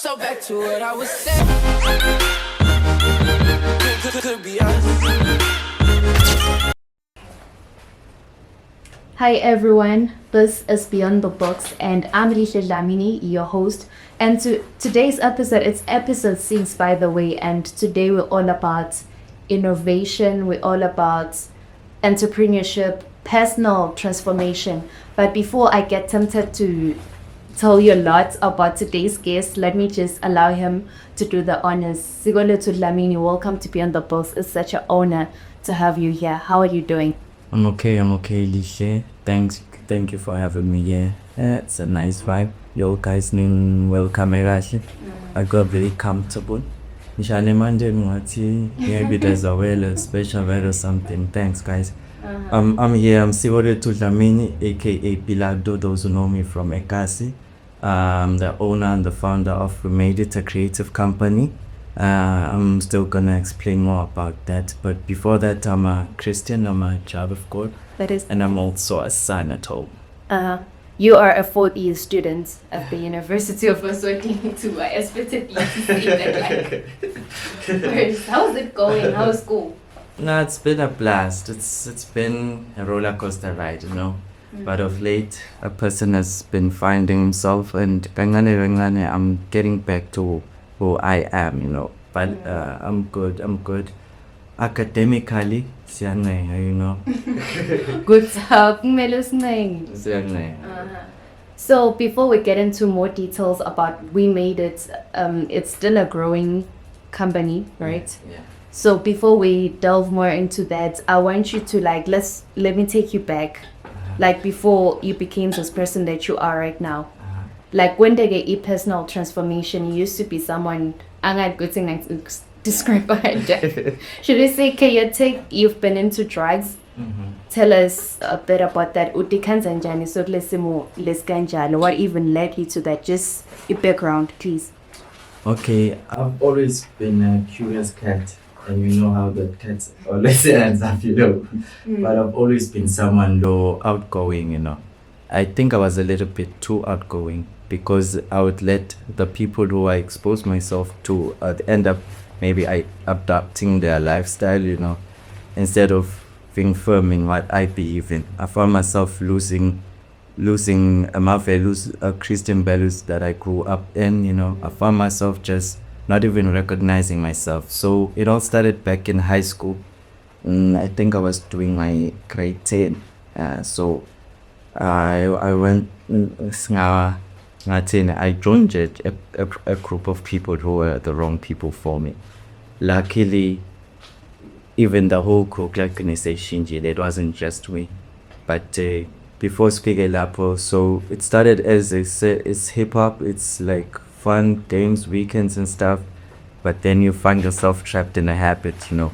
So back to what I was saying. Could be us. Hi everyone, this is Beyond the Books and I'm Wemadeit Dlamini, your host. And today's episode, it's episode 6 by the way, and today we're all about innovation, we're all about entrepreneurship, personal transformation. But before I get tempted to tell you a lot about today's guest, let me just allow him to do the honors. Sikolwethu Dlamini, welcome to Beyond the Books. It's such an honor to have you here. How are you doing? I'm okay, Lishe. Thank you for having me here. It's a nice vibe. You guys welcome Erashi. I got very comfortable. Maybe there's a special weather or something. Thanks guys. I'm here, I'm Sikolwethu Dlamini, aka Pilado, those who know me from Ekasi. I'm the owner and the founder of Wemadeit, a creative company. I'm still gonna explain more about that, but before that, I'm a Christian, I'm a child of God, and I'm also a son at home. You are a 4th year student at the University of Eswatini too. I expected you to say that first. How's it going? How's school? No, it's been a blast. It's been a roller coaster ride, you know. But of late, a person has been finding himself, and I'm getting back to who I am, you know. But I'm good. Academically, you know. Good job. So before we get into more details about Wemadeit, it's still a growing company, right? Yeah. So before we delve more into that, I want you to let me take you back, like before you became this person that you are right now. Like when they get a personal transformation, you used to be someone I'm not good thing to describe behind that. Should I say you've been into drugs? Tell us a bit about that. What even led you to that? Just your background, please. Okay, I've always been a curious cat, and you know how the cats always ends up, you know. But I've always been someone low outgoing, you know. I think I was a little bit too outgoing because I would let the people who I expose myself to end up maybe adapting their lifestyle, you know, instead of being firm in what I believe in. I found myself losing my values, Christian values that I grew up in, you know. I found myself just not even recognizing myself. So it all started back in high school. I think I was doing my grade 10. So I went, I joined a group of people who were the wrong people for me. Luckily, even the whole group, it wasn't just me. But before speaking up, so it started as it's hip hop, it's like fun games, weekends and stuff. But then you find yourself trapped in a habit, you know.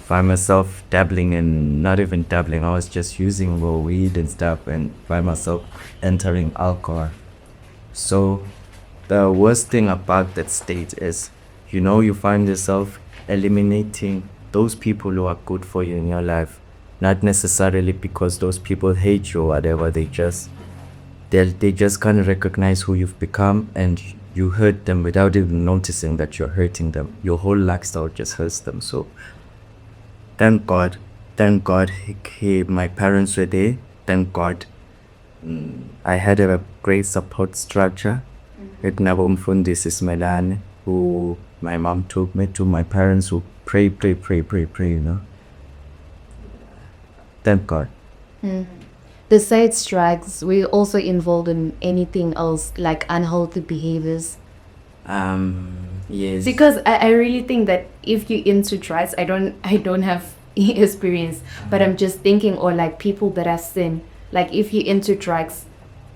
Find myself dabbling in, not even dabbling, I was just using raw weed and stuff, and find myself entering alcohol. So the worst thing about that state is, you know, you find yourself eliminating those people who are good for you in your life, not necessarily because those people hate you or whatever. They just can't recognize who you've become, and you hurt them without even noticing that you're hurting them. Your whole lifestyle just hurts them. So thank God my parents were there. Thank God I had a great support structure with Nabomfundis Ismailane, who my mom took me to, my parents who pray, you know. Thank God. Besides drugs, were you also involved in anything else like unhealthy behaviors? Yes. Because I really think that if you're into drugs, I don't have experience, but I'm just thinking, or like people that have sin, like if you're into drugs,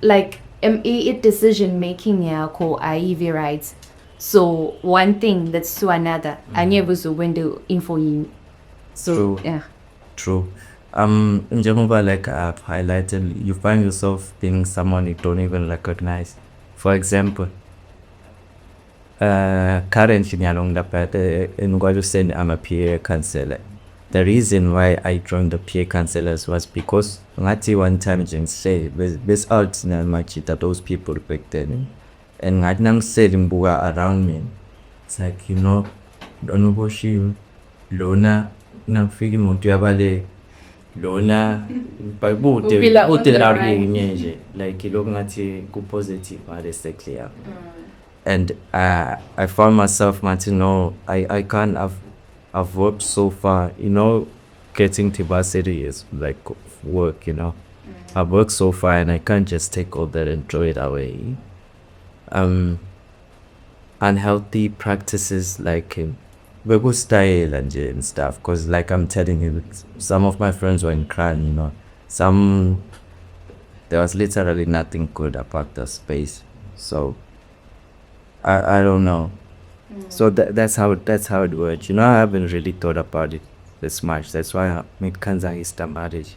like decision making right. So one thing that's to another, I never saw window info you. So True. yeah. True. In Geneva, like I've highlighted, you find yourself being someone you don't even recognize. For example, currently along the path, in what you said, I'm a peer counselor. The reason why I joined the peer counselors was because one time just say, those people back then. and ngathi nangisele ngibuka around me, it's like, you know, lona uboshiwe, lona nakufika imoto yabale, lona bude larinye nje, like ilokhu ngathi ku-positive ngale yami. And I found myself, Martin, no, I can't, I've worked so far, you know, getting to varsity is like work, you know. I've worked so far and I can't just take all that and throw it away. Unhealthy practices like style and stuff, because like I'm telling you, some of my friends were in crime, you know. There was literally nothing good about the space. So I don't know. So that's how it works. You know, I haven't really thought about it this much. That's why I made Kanza is the marriage.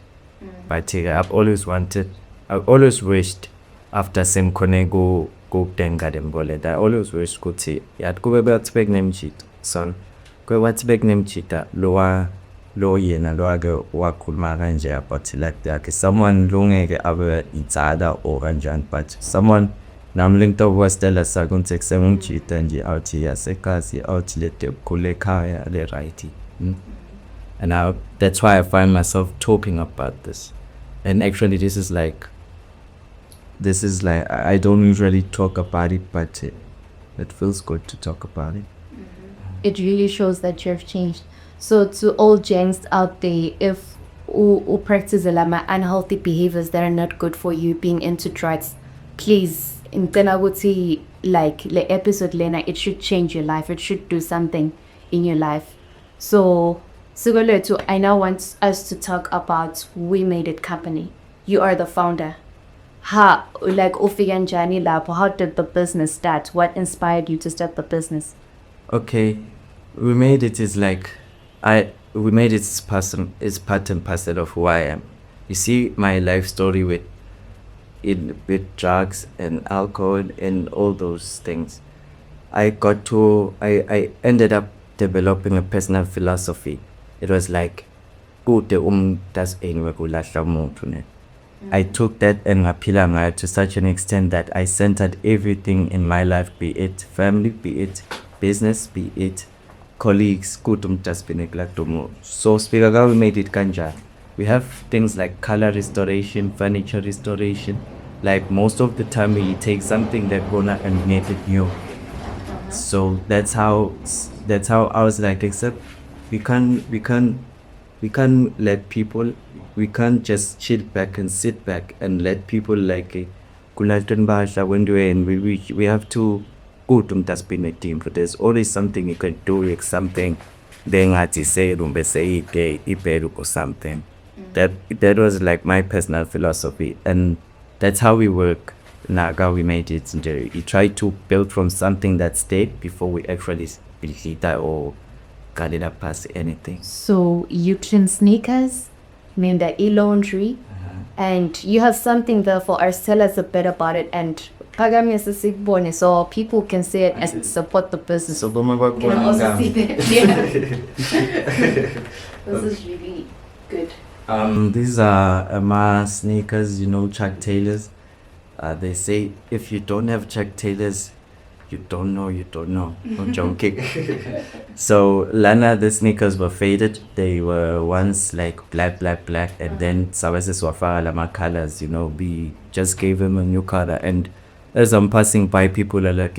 But I've always wished after same go tenga them bullet. I always wished could see yat go about big name cheat. Son go what's big name cheater lower yena loaga wakul maranja but like that someone long aba insada or ranjan but someone namling to was tell us agun take seven cheat and out here sekasi out let kule kaya le righty. And that's why I find myself talking about this. And actually this is like I don't usually talk about it, but it feels good to talk about it. It really shows that you have changed. So to all gents out there, if you practice unhealthy behaviors that are not good for you, being into drugs, please, and then I would say like the episode Lena, it should change your life. It should do something in your life. So Sikolwethu, I now want us to talk about Wemadeit Company. You are the founder. How did the business start? What inspired you to start the business? Okay, Wemadeit is like Wemadeit is part and parcel of who I am. You see my life story with drugs and alcohol and all those things. I ended up developing a personal philosophy. It was like das I took that and ngapila to such an extent that I centered everything in my life, be it family, be it business, be it colleagues, so speak we made it kanja. We have things like color restoration, furniture restoration. Like most of the time we take something that gonna and make it new. So that's how I was like, except we can't let people, we can't just chill back and sit back and let people like Kulatan Basha when we have to go to a team. But there's always something you can do, like something then I say or something. That was like my personal philosophy, and that's how we work. Naga we made it. We try to build from something that stayed before we actually build it or got it up past anything. So you clean sneakers, mean the e-laundry, and you have something there for us. Tell us a bit about it, and Pagami is a sick bonus, so people can see it and support the business. So Can also see that. Yeah. This is really good. These are my sneakers, you know, Chuck Taylors. They say if you don't have Chuck Taylors, you don't know. No joking. So Lana, the sneakers were faded. They were once like black, and then Sawasis Wafara Lama colors, you know, we just gave him a new color. And as I'm passing by, people are like,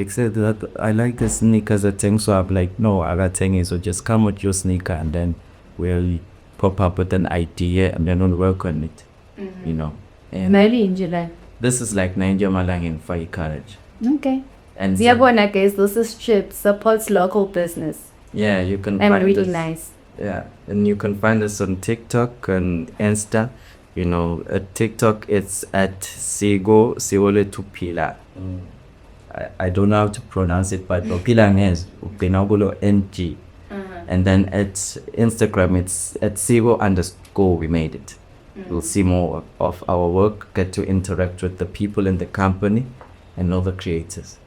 I like the sneakers at Teng. So I'm like, no, I got Teng, so just come with your sneaker and then we'll pop up with an idea and then we'll work on it, you know. And Maybe in July. this is like Ninja Malang in Fai College. Okay. And Ziyabona guys, this is Chip, supports local business. yeah, you can I'm find really us. nice. Yeah, and you can find us on TikTok and Insta. You know, at TikTok it's at Sikolwethu Pila. I don't know how to pronounce it, but Pila is Upinagulo NG. And then at Instagram it's at Sigo_. We made it. You'll see more of our work, get to interact with the people in the company and all the creators.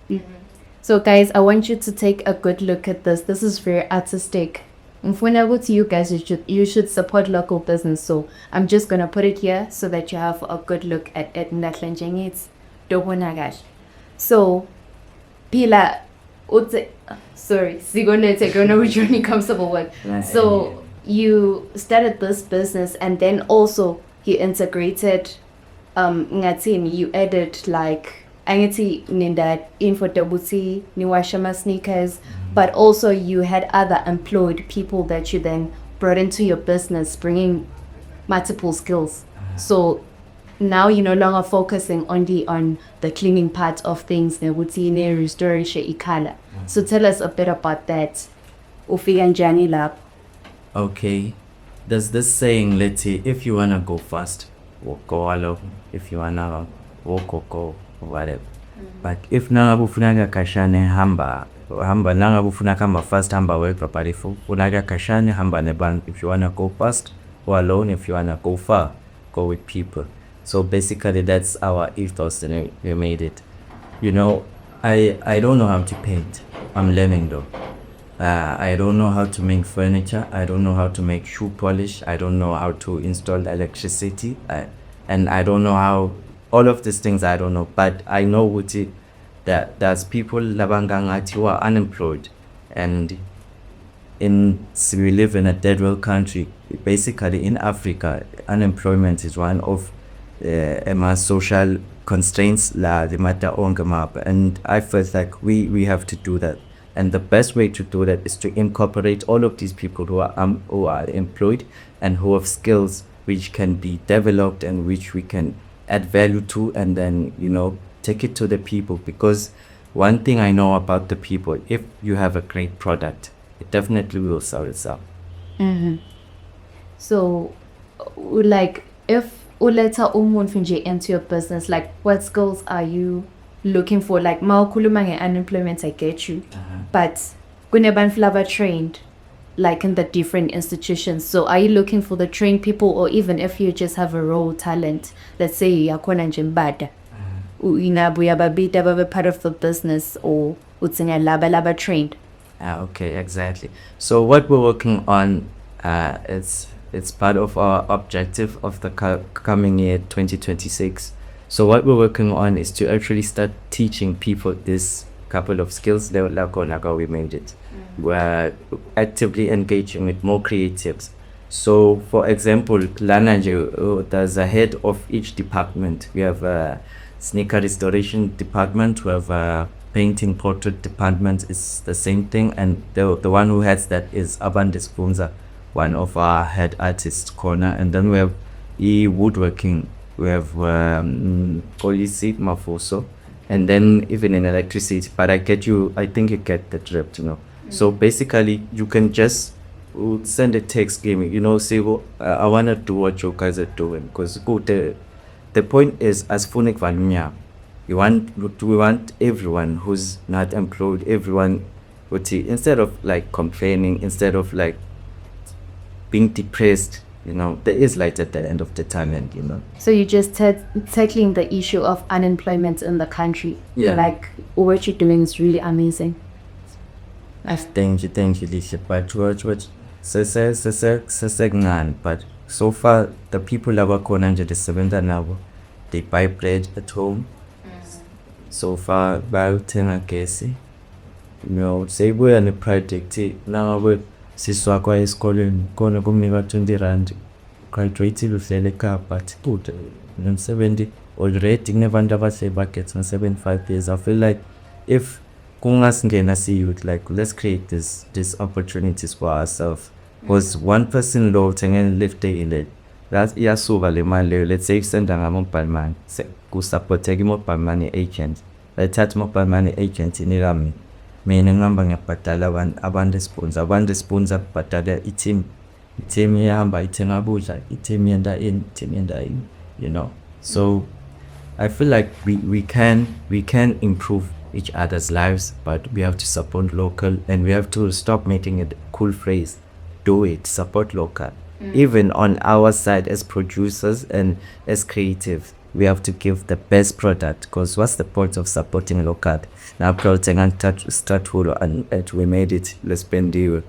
So guys, I want you to take a good look at this. This is very artistic. Whenever to you guys, you should support local business. So I'm just gonna put it here so that you have a good look at it. It's Dobonagash. So Pila, sorry, Sikolwethu, I don't know which one you're comfortable with. So you started this business and then also you integrated, ngathini, you added like, angithi ninda info tabuti, niwashama sneakers, but also you had other employed people that you then brought into your business, bringing multiple skills. So now you're no longer focusing only on the cleaning part of things, ne restoration ikala. So tell us a bit about that. Ufika njani lapho? Okay, there's this saying, let's say, if you wanna go fast, go alone. If you wanna walk, go, whatever. But if nangabu funaka kashane hamba nangabu funaka hamba fast, hamba work properly for funaka kashane hamba neban. If you wanna go fast, go alone. If you wanna go far, go with people. So basically that's our ethos, and we made it. You know, I don't know how to paint. I'm learning though. I don't know how to make furniture. I don't know how to make shoe polish. I don't know how to install electricity. And I don't know how, all of these things I don't know. But I know that there's people who are unemployed. And we live in a third world country. Basically in Africa, unemployment is one of social constraints and I felt like we have to do that. And the best way to do that is to incorporate all of these people who are employed and who have skills which can be developed and which we can add value to, and then, you know, take it to the people. Because one thing I know about the people, if you have a great product, it definitely will sell itself. So, like, if uleta umuntu nje into your business, like, what skills are you looking for? Like, mawukhuluma nge-unemployment, I get you. But kunebantu laba trained, like in the different institutions. So are you looking for the trained people, or even if you just have a raw talent, let's say yakhona nje mbada, inabuya babita babe part of the business, or utsinga laba trained? Okay, exactly. So what we're working on, it's part of our objective of the coming year 2026. So what we're working on is to actually start teaching people this couple of skills. Like we made it. We're actively engaging with more creatives. So for example, there's a head of each department. We have a sneaker restoration department. We have a painting portrait department. It's the same thing. And the one who heads that is Abandis Punza, one of our head artists corner. And then we have woodworking. We have Polisi Mafoso, and then even in electricity. But I think you get the drift, you know. So basically, you can just send a text, give me, you know, say, well, I want to do what you guys are doing. Because the point is, as Funik Valunya, we want everyone who's not employed, everyone, instead of like complaining, instead of like being depressed, you know, there is light at the end of the tunnel, you know. So you just tackling the issue of unemployment in the country. Yeah. Like, what you're doing is really amazing. Thank you, Lisha. But but so far the people that work on the 7th now, they buy bread at home. So far, about 10 you know, say we're in a project now with siswa kwa esikoleni kona kumnika 20 rand graduate luhlele ekhaya, but good 70 already kunebantu abahle baget na 75 years. I feel like if kungasingena youth, like, let's create these opportunities for ourselves, because one person lo thengene live day in it, that iyasuka le mali. Let's say senda ngama-mobile money kusupporteka i-mobile money agent, lethatha i-mobile money agent inilami mina ngihamba ngiyabhadala abantu sponsor kubhadala i-team iyahamba ithenga ukudla, i-team yenda in, you know. So I feel like we can improve each other's lives, but we have to support local, and we have to stop making it a cool phrase. Do it, support local. Even on our side as producers and as creatives, we have to give the best product, because what's the point of supporting local? Now project and start and we made it. Let's spend 2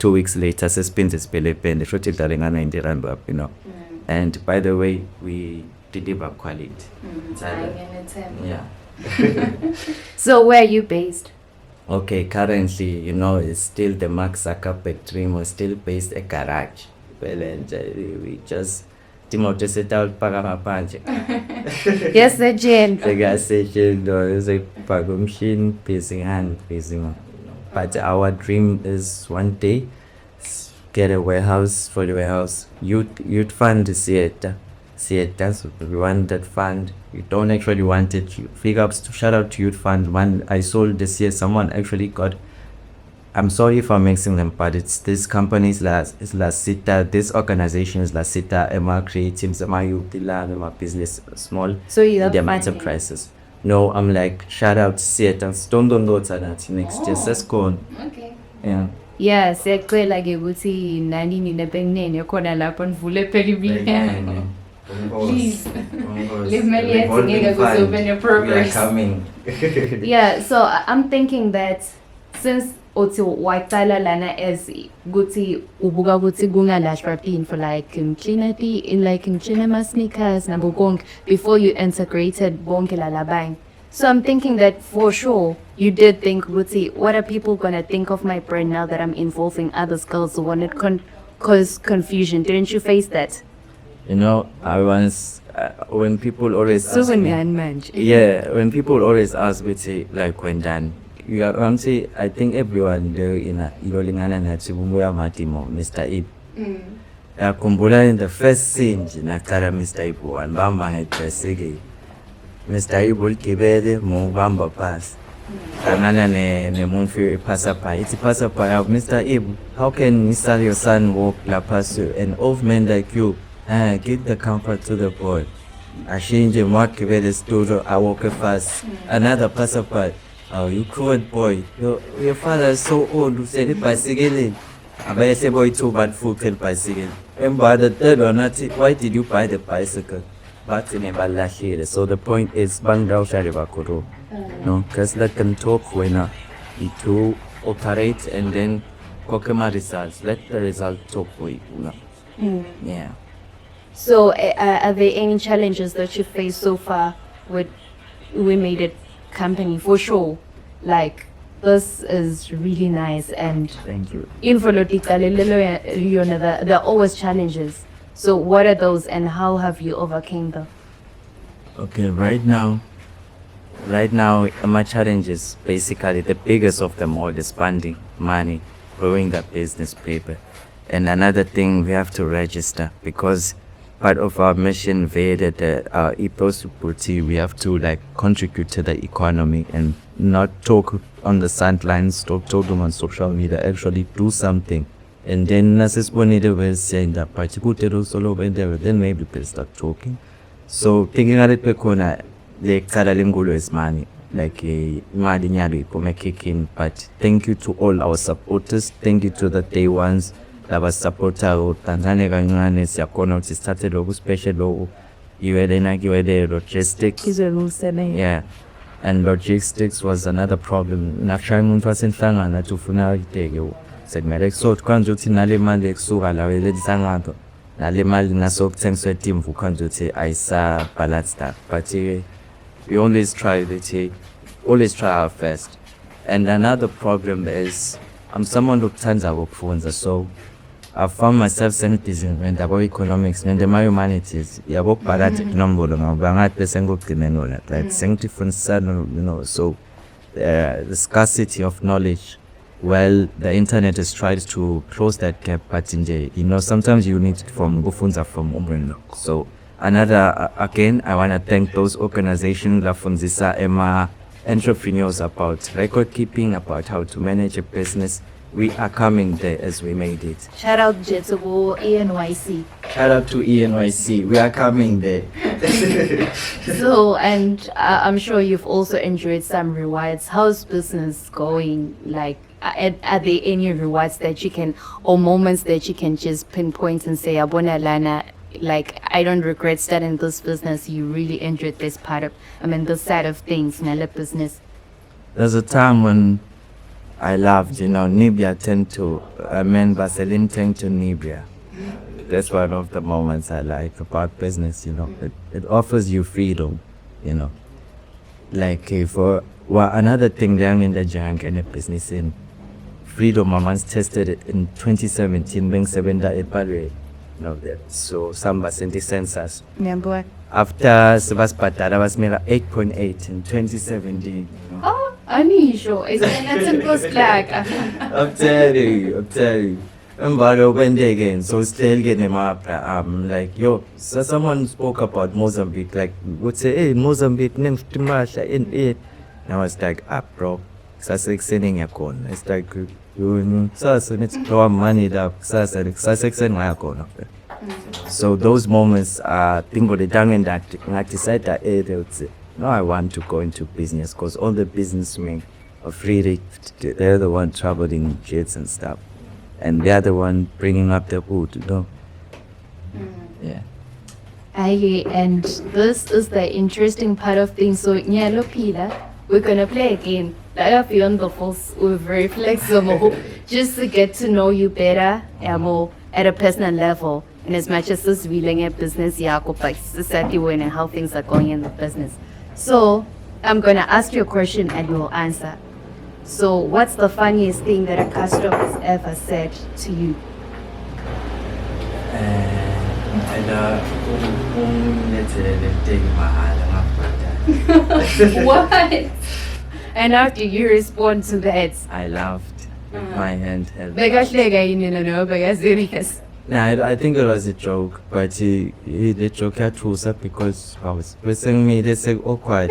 weeks later, suspend this pele, you know. And by the way, we deliver quality. Yeah. So where are you based? Okay, currently, it's still the Mark Zuckerberg dream. We're still based a garage. Well, and we just Timothy set out Pagamapanje. Yes, the Jen. The gas station is a pago machine, pacing hand, pacing. But our dream is one day get a warehouse for the warehouse. You'd fund the theater. Theaters, we want that fund. You don't actually want it. Big ups to shout out to Youth Fund. One I sold this year, someone actually got. I'm sorry for mixing them, but it's this company's it's La Sita, this organization is La Sita, Emma Creatives, Emma Utila, Emma Business, small So you have medium funding. enterprises. No, I'm like, shout out to theaters. Don't know that next year. Let's go on. Okay. Yeah. Yeah, siyacela ke ukuthi nani nina benginene khona lapho nivule phela ibili. Please. Leave my hands together because open your progress. Yeah, so I'm thinking that since uthi waqala lana as ukuthi ubuka ukuthi kungalashwa pin for like cleanerty in like cleaner sneakers nabo konke before you integrated bonke lalabang. So I'm thinking that for sure you did think ukuthi what are people gonna think of my brand now that I'm involving other girls who wanted cause confusion? Didn't you face that? I once when people always ask me, when people always ask me, say, like when done, say, I think everyone there in a Yolingana Natsubumuya Matimo, Mr. Ib. Kumbula in the first scene, Nakara Mr. Ibu and Bamba had Pesigi. Mr. Ibu Kibede, Mubamba pass. Kanana ne Mumfi Pasapa. It's Pasapa. Mr. Ib, how can Mr. your son walk La Pasu, an old man like you? Give the comfort to the boy. I change the mark with the studio. I walk fast. Another passerby. Oh, you cold boy. Your father is so old. You said it bicycle. I say boy too bad food bicycle. And by the third or not, why did you buy the bicycle? But in a so the point is bang down Sharibakuro. No, because let them talk when it to operate and then Kokema results. Let the result talk for you. Yeah. So are there any challenges that you faced so far with Wemadeit Company? For sure, like this is really nice and Thank you. there are always challenges. So what are those and how have you overcame them? Okay, right now my challenge is basically the biggest of them all is funding, money, growing the business paper. And another thing, we have to register because part of our mission via our ethos, we have to like contribute to the economy and not talk on the sidelines, talk them on social media, actually do something. And then as Bonita was saying that particular solo when there, then maybe people start talking. So thinking at it, the Kadalingulo is money, like a Madinyari, kicking. But thank you to all our supporters, thank you to the day ones. Laba supporter Tanzania kanyane siyakhona ukuthi sithathe lokhu special lokhu iwele logistics. Yeah, and logistics was another problem. Nashaya umuntu wasenhlangana athi ufuna iteke sekumele kusothi kanje ukuthi nale mali ekusuka la welensangato nale mali nasokuthengiswa etimvu kanje ukuthi ayisa balance that. But we always try our best. And another problem is I'm someone who turns our phones, so I found myself studying about economics and the humanities. Yeah, work by that number, like different, so the scarcity of knowledge. Well, the internet has tried to close that gap, but in the, sometimes you need it from Gufunza from Umbrella. So another, again, I want to thank those organizations, La Funzisa, Emma, entrepreneurs about record keeping, about how to manage a business. We are coming there as we made it. Shout out Jetsubo ENYC. Shout out to ENYC. We are coming there. So, and I'm sure you've also enjoyed some rewards. How's business going? Like, are there any rewards that you can, or moments that you can just pinpoint and say, Abona Lana, like, I don't regret starting this business. You really enjoyed this part of, this side of things, Nala business. There's a time when I loved, Nibia Vaseline turned to Nibia. That's one of the moments I like about business, It offers you freedom, Like for Well, another thing down in the junk and the business in Freedom, I once tested it in 2017, being 7 that so some percent census. Remember? After Sebaspatada was made 8.8 in 2017. Oh, unusual. It's a simple slack. I'm telling you. I'm about to open day again, so still getting him up. Like, yo, so someone spoke about Mozambique, like, would say, hey, Mozambique, names too much, in it. And I was like, bro, it's like sending a con. It's like, so let's throw money up, so those moments are things with the tongue and that I decided that they would say, no, I want to go into business because all the businessmen are free, they're the one traveling jets and stuff. And they're the one bringing up the food, Yeah. And this is the interesting part of things. So, Nyalo Pila, we're gonna play a game. Like up beyond the false, we're very flexible, just to get to know you better, at a personal level. And as much as this reeling a business, society and how things are going in the business. So, I'm gonna ask you a question and you'll answer. So, what's the funniest thing that a customer has ever said to you? What? And how do you respond to that? I laughed with my hand held. Serious. Nah, I think it was a joke, but the joke had to up because I was pressing me, they said, oh, quiet.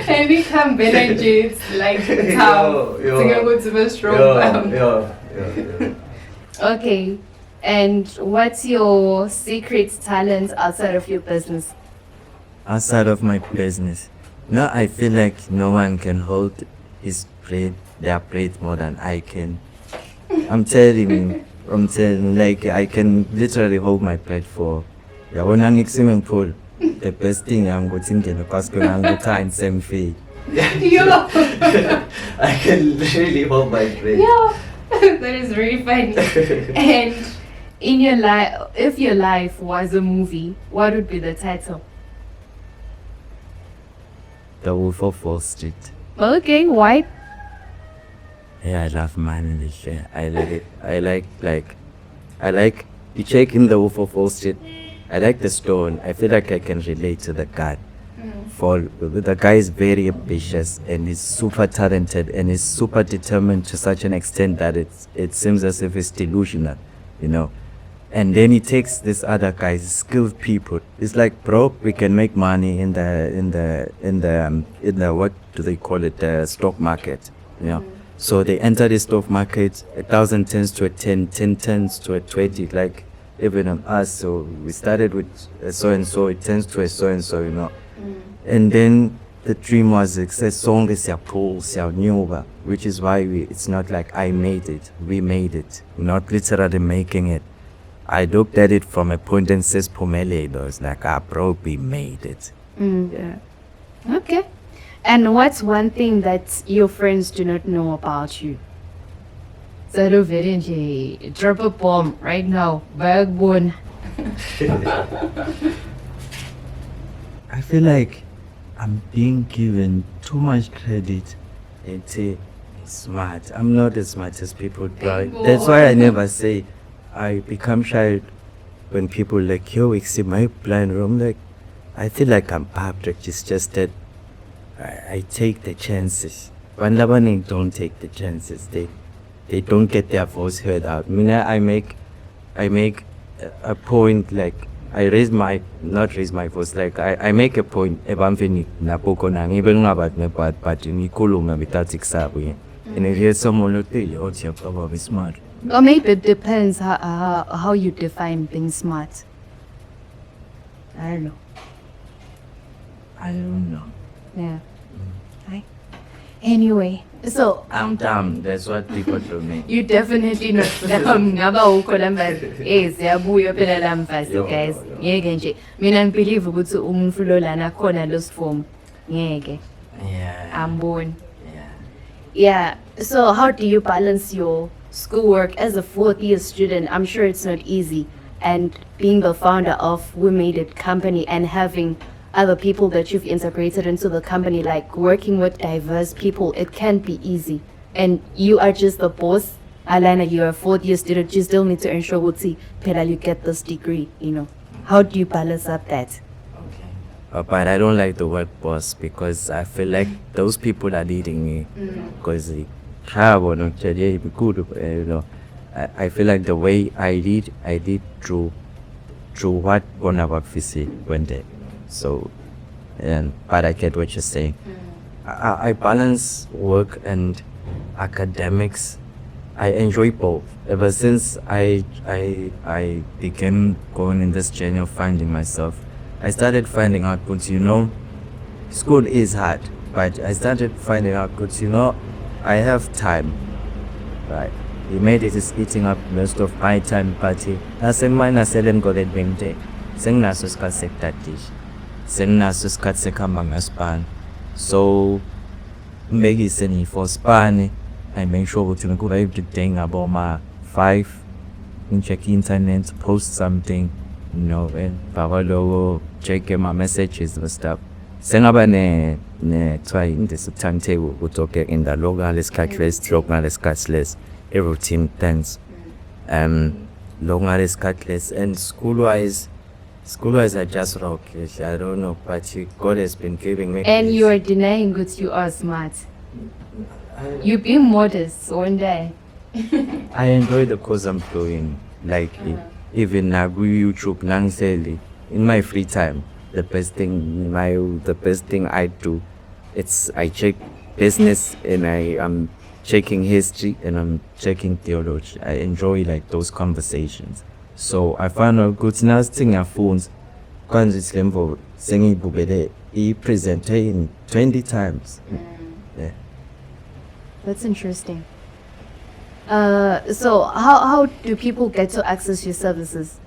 And we come better James like how to be strong. Okay. And what's your secret talent outside of your business? Outside of my business, no, I feel like no one can hold their plate more than I can. I'm telling you, like I can literally hold my plate for when I'm swimming pool. The best thing I'm going to do because I'm going to same fee. I can really hold my plate. Yeah, that is very funny. And in your life, if your life was a movie, what would be the title? The Wolf of Wall Street. Okay, why? Yeah, I love money. I like it. I like you check in the Wolf of Wall Street. I like the stone. I feel like I can relate to the guy. The guy is very ambitious and he's super talented and he's super determined to such an extent that it seems as if it's delusional, And then he takes this other guys, skilled people. It's like, bro, we can make money in the what do they call it, the stock market, So they enter the stock market, 1,000 turns to a 10, 10 turns to a 20, like even on us. So we started with a so and so, it turns to a so and so, And then the dream was success song is which is why it's not like I made it, we made it. We're not literally making it. I looked at it from a point and says Pomele, though. It's like, bro, we made it. Yeah. Okay. And what's one thing that your friends do not know about you? So drop a bomb right now. Backbone. I feel like I'm being given too much credit and say smart. I'm not as smart as people try. That's why I never say I become shy when people like, yo, see my blind room. Like, I feel like I'm perfect. It's just that I take the chances. When Labaning don't take the chances, they don't get their voice heard out. I make a point, like I not raise my voice, like I make a point ebamfeni napoko nang even about me but in ikulunga without exabu. And if here's someone who tell you, you're probably smart. Or maybe it depends how you define being smart. I don't know. Yeah. Hi. Anyway, so I'm dumb. That's what people do me. you definitely not dumb. Ngaba ukolamba siyabuya phela la mfasi guys. Ngeke nje. Mina ngibelieve ukuthi umuntu lo lana khona lo sform. Ngeke. Yeah. I'm born. Yeah. Yeah. So how do you balance your schoolwork as a fourth-year student? I'm sure it's not easy. And being the founder of Wemadeit Company and having other people that you've integrated into the company, like working with diverse people, it can be easy. And you are just the boss. Alana, you're a fourth year student, you still need to ensure that you get this degree, you know. How do you balance up that? But I don't like the word boss because I feel like those people are leading me. Because you know, I feel like the way I lead through what one of our went there. So, but I get what you're saying. I balance work and academics. I enjoy both. Ever since I began going in this journey of finding myself, I started finding out school is hard, but I started finding out I have time, right? Wemadeit is eating up most of my time, but nasemina selengole bengde senginaso isikhathi sekutadisha, senginaso isikhathi sekuhamba ngesipani. So mbekise ni for spani, I make sure ukuthi ngikuba every day ngaboma 5 check internet, post something, and baba check my messages and stuff. Sengaba ne try in this timetable utoke in the local less routine things. Longer less and school wise I just rock. I don't know, but God has been giving me. And you are denying that you are smart. You being modest one day. I enjoy the course I'm doing. Like even now YouTube Nangseli in my free time. The best thing I do, I check business and I am checking history and I'm checking theology. I enjoy like those conversations. So I found out good nice thing I phones it's level singing bubele he presented 20 times. Yeah. That's interesting. So how do people get to access your services?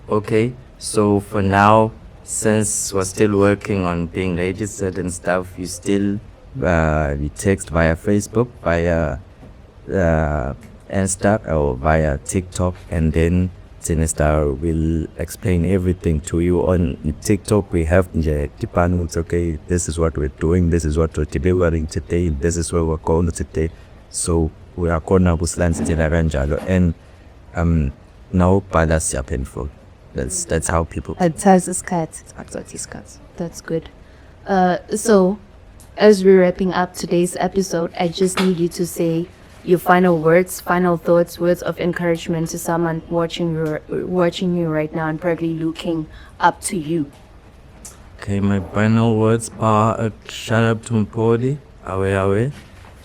Okay, so for now, since we're still working on being registered and stuff, you still we text via Facebook, via Insta or via TikTok, and then Sinister will explain everything to you on TikTok. We have departments. Okay, this is what we're doing. This is what we're delivering today. This is where we're going today. So we are going to Buslands and now balance your painful. That's how people. That's good. So as we're wrapping up today's episode, I just need you to say your final words, final thoughts, words of encouragement to someone watching you right now and probably looking up to you. Okay, my final words are a shout out to Mpodi, awe.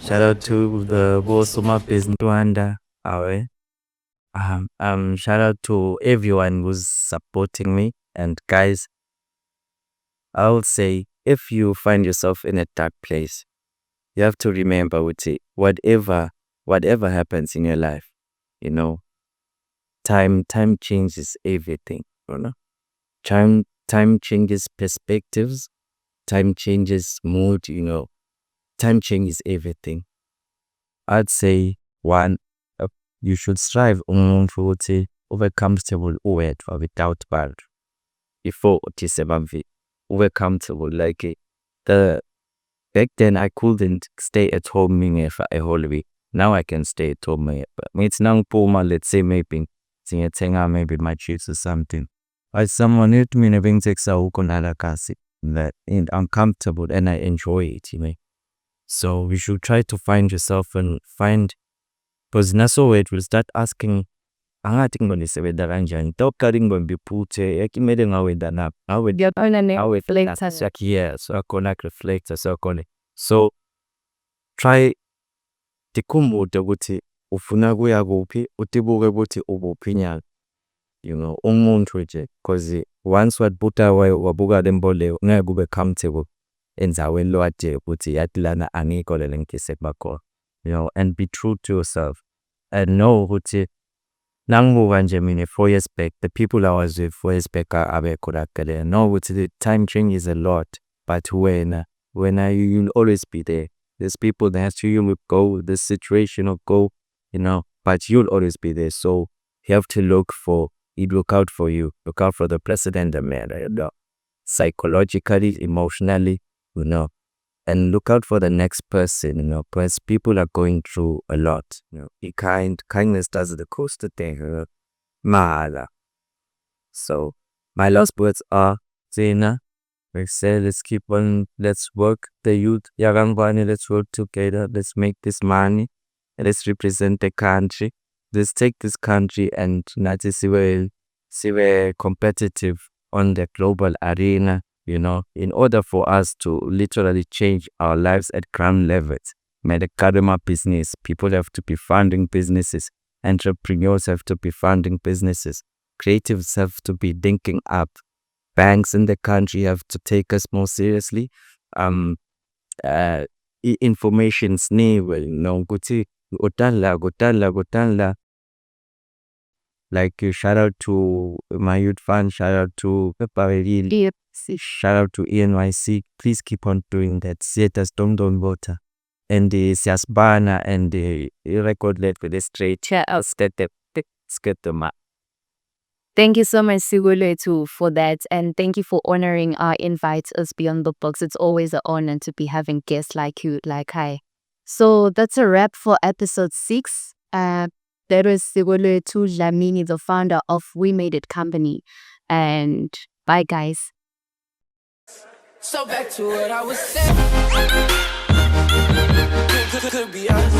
Shout out to the boss of my business, Rwanda, awe. Shout out to everyone who's supporting me. And guys, I would say if you find yourself in a dark place, you have to remember whatever happens in your life, time changes everything, Time changes perspectives, time changes mood, time changes everything. I'd say one, you should strive to over comfortable without bad. Before over comfortable, like the back then I couldn't stay at home for a whole week. Now I can stay at home. It's now Puma, let's say maybe my chips or something. But someone hit me in a takes that I'm comfortable and I enjoy it, So we should try to find yourself and find, because naso it will start asking angathi ngibonisebenzela kanjani tawuqala ngibombiputhe yakimele ngawenda naphi yes akhona reflector sakhona. So try tikhumbule ukuthi ufuna kuya kuphi, utibuke ukuthi ubuphi nyaka, umuntu nje, because once wabuta wabuka lemboleyo ngeke kube comfortable enzaweni lo ade ukuthi yathi lana angikho le ngikise bakho, and be true to yourself and know ukuthi nangibuka nje mina 4 years back, the people I was with 4 years back abekho lakele. No, ukuthi the time changes a lot, but when you'll always be there. There's people that you will go, this situation will go, but you'll always be there. So you have to look out for you, look out for the president, the man, psychologically, emotionally, and look out for the next person, because people are going through a lot. Be kind. Kindness does the cost thing. Mahala. So my last words are, Zena, we say let's keep on, let's work the youth, Yarangwani, let's work together, let's make this money, let's represent the country, let's take this country and not see we're competitive on the global arena, in order for us to literally change our lives at ground levels. Karma business, people have to be funding businesses, entrepreneurs have to be funding businesses, creatives have to be thinking up, banks in the country have to take us more seriously. Information ukuthi kudala. Like shout out to my youth fund, shout out to Pepperelli, shout out to ENYC. Please keep on doing that. Theaters don't voter. And the Siasbana and the record led with the straight. Thank you so much, Sikolwethu, for that. And thank you for honoring our invites us Beyond the Books. It's always an honor to be having guests like you, like I. So that's a wrap for episode 6. That was Sikolwethu Dlamini, the founder of Wemadeit Company. And bye, guys. So back to what I was saying. Could be us.